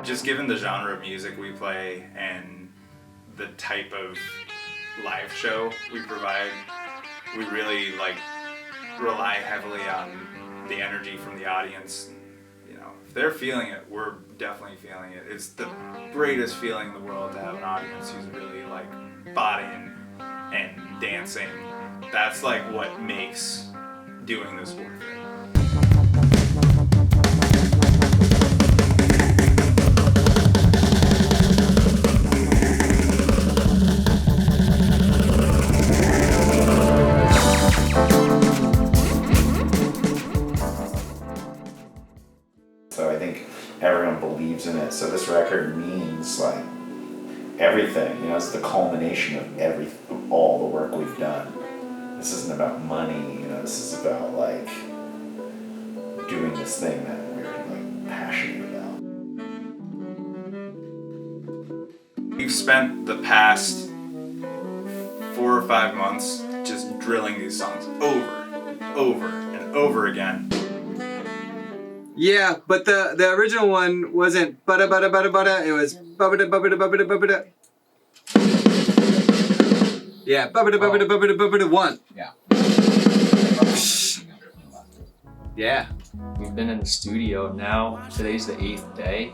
Just given the genre of music we play and the type of live show we provide, we really rely heavily on the energy from the audience. You know, if they're feeling it, we're definitely feeling it. It's the greatest feeling in the world to have an audience who's really bought in and dancing. That's what makes doing this worth it. So I think everyone believes in it. So this record means everything. You know, it's the culmination of all the work we've done. This isn't about money. You know, this is about doing this thing that we're passionate about. We've spent the past 4 or 5 months just drilling these songs over and over again. Yeah, but the original one wasn't bada bada bada bada. It was babada babada babada babada. Yeah, babada babada babada babada one. Yeah. Yeah. We've been in the studio now. Today's the 8th day.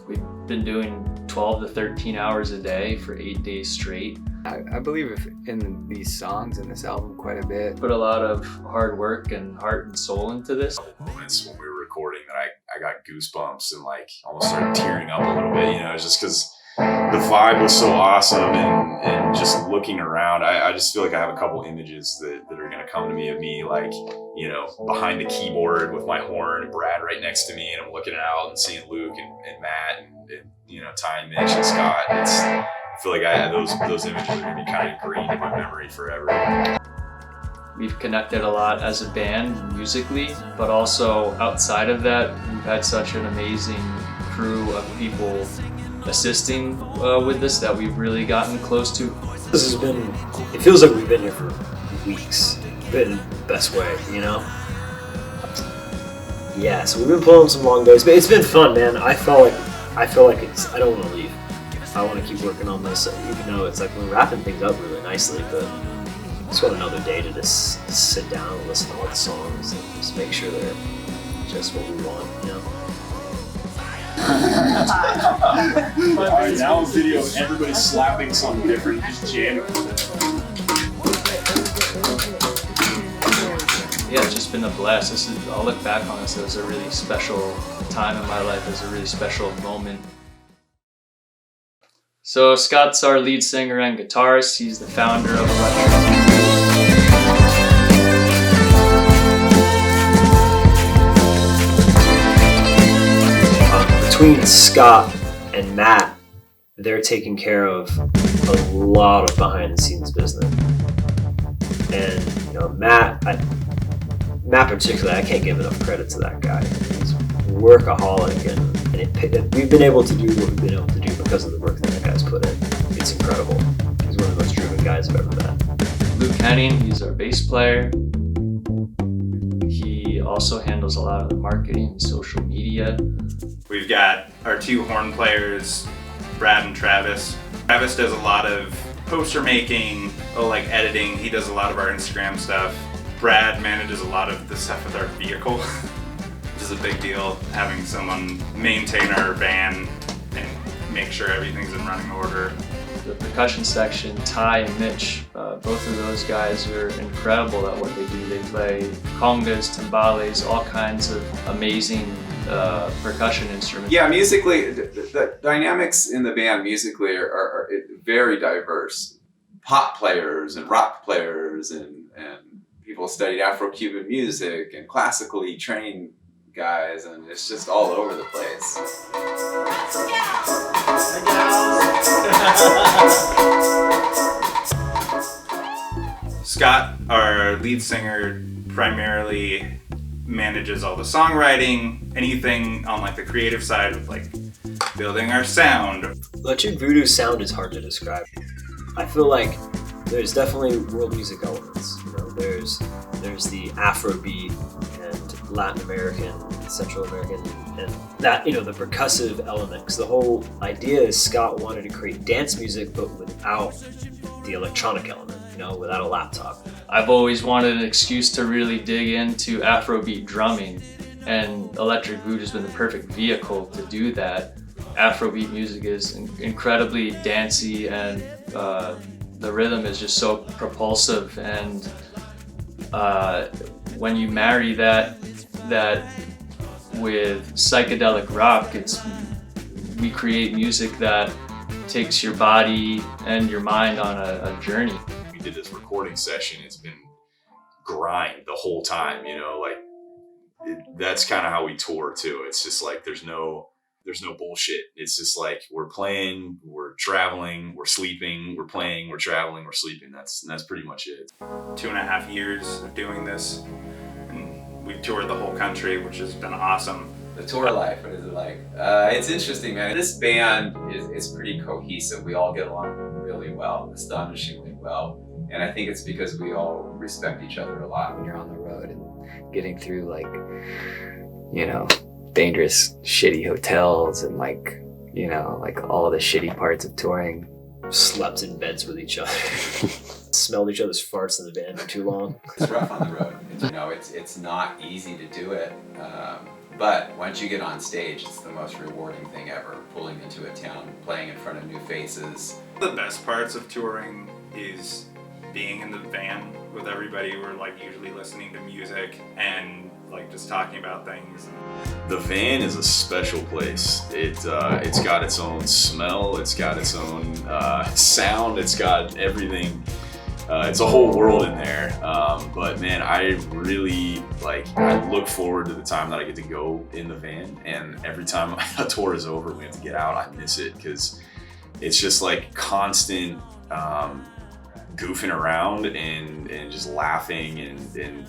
We've been doing 12 to 13 hours a day for 8 days straight. I believe in these songs and this album quite a bit. Put a lot of hard work and heart and soul into this. Moments when we were recording that I got goosebumps and almost started tearing up a little bit, you know, just because the vibe was so awesome and just looking around, I just feel like I have a couple images that are going to come to me of me, you know, behind the keyboard with my horn and Brad right next to me, and I'm looking out and seeing Luke and Matt and you know, Ty, Mitch, and Scott. I feel like those images are going to be kind of ingrained in my memory forever. We've connected a lot as a band musically, but also outside of that, we've had such an amazing crew of people assisting with this that we've really gotten close to. This has been, it feels like we've been here for weeks. It's been the best way, you know? Yeah, so we've been pulling some long days, but it's been fun, man. I feel like I don't want to leave. I want to keep working on this, even though it's we're wrapping things up really nicely, but I just want another day to just sit down and listen to all the songs and just make sure they're just what we want, you know? Alright, now a video of everybody slapping something different, just jamming. Yeah, it's just been a blast. I'll look back on this as a really special time in my life, as a really special moment. So Scott's our lead singer and guitarist. He's the founder of Elektric. Between Scott and Matt, they're taking care of a lot of behind-the-scenes business. And you know, Matt particularly, I can't give enough credit to that guy. He's workaholic, and we've been able to do what we've been able to do because of the work that guy's put in. It's incredible. He's one of the most driven guys I've ever met. Luke Henning, he's our bass player. He also handles a lot of the marketing and social media. We've got our 2 horn players, Brad and Travis. Travis does a lot of poster making, editing. He does a lot of our Instagram stuff. Brad manages a lot of the stuff with our vehicle, which is a big deal, having someone maintain our van and make sure everything's in running order. The percussion section, Ty and Mitch, both of those guys are incredible at what they do. They play congas, timbales, all kinds of amazing percussion instruments. Yeah, musically, the dynamics in the band musically are very diverse. Pop players and rock players and people studied Afro-Cuban music and classically trained guys, and it's just all over the place. Scott, our lead singer, primarily manages all the songwriting, anything on the creative side with building our sound. Electric Voodoo's sound is hard to describe. I feel like there's definitely world music elements. You know, there's the Afrobeat and Latin American, Central American, and that, you know, the percussive element. Because the whole idea is Scott wanted to create dance music, but without the electronic element, you know, without a laptop. I've always wanted an excuse to really dig into Afrobeat drumming, and Electric Voodoo has been the perfect vehicle to do that. Afrobeat music is incredibly dancey, and the rhythm is just so propulsive, and when you marry that with psychedelic rock, we create music that takes your body and your mind on a journey. We did this recording session. It's been grind the whole time, you know, like that's kind of how we tour too. It's just like there's no bullshit. It's just like we're playing, we're traveling, we're sleeping, we're playing, we're traveling, we're sleeping. That's pretty much it. 2.5 years of doing this, and we've toured the whole country, which has been awesome. The tour life, what is it like? It's interesting, man. This band is pretty cohesive. We all get along really well, astonishingly well. And I think it's because we all respect each other a lot. When you're on the road and getting through, like, you know, dangerous, shitty hotels and, like, you know, like all the shitty parts of touring. Slept in beds with each other. Smelled each other's farts in the van for too long. It's rough on the road. It's not easy to do it. But once you get on stage, it's the most rewarding thing ever. Pulling into a town, playing in front of new faces. The best parts of touring is being in the van with everybody. We're like usually listening to music and like just talking about things. The van is a special place. It's got its own smell. It's got its own sound. It's got everything. It's a whole world in there. But man, I really I look forward to the time that I get to go in the van. And every time a tour is over, we have to get out. I miss it because it's just like constant goofing around and just laughing and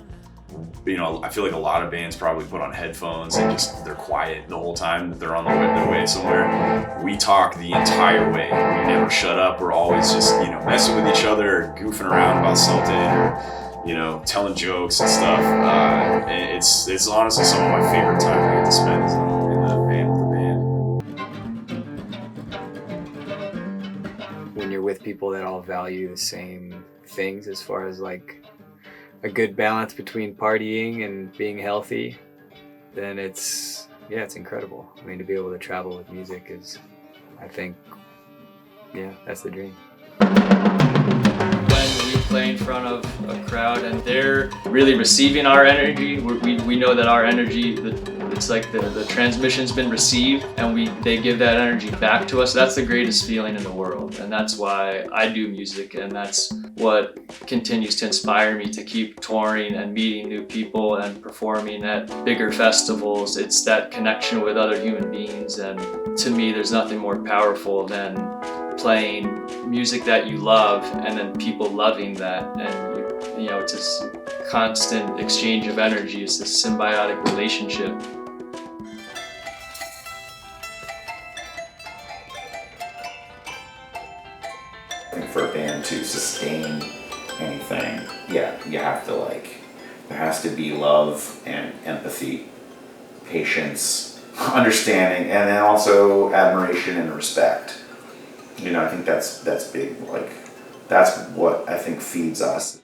you know, I feel like a lot of bands probably put on headphones and just they're quiet the whole time that they're on their way somewhere. We talk the entire way. We never shut up. We're always just, you know, messing with each other, or goofing around about something, or, you know, telling jokes and stuff. And it's honestly some of my favorite time I get to spend is in the van with the band. When you're with people that all value the same things as far as like a good balance between partying and being healthy, then it's incredible. I mean, to be able to travel with music is, I think, that's the dream. When we play in front of a crowd and they're really receiving our energy, we know that our energy, it's like the transmission's been received and they give that energy back to us. That's the greatest feeling in the world, and that's why I do music, and that's what continues to inspire me to keep touring and meeting new people and performing at bigger festivals. It's that connection with other human beings, and to me there's nothing more powerful than playing music that you love and then people loving that, and you know, it's this constant exchange of energy. It's this symbiotic relationship. I think for a band to sustain anything, you have to there has to be love and empathy, patience, understanding, and then also admiration and respect. You know, I think that's big. That's what I think feeds us.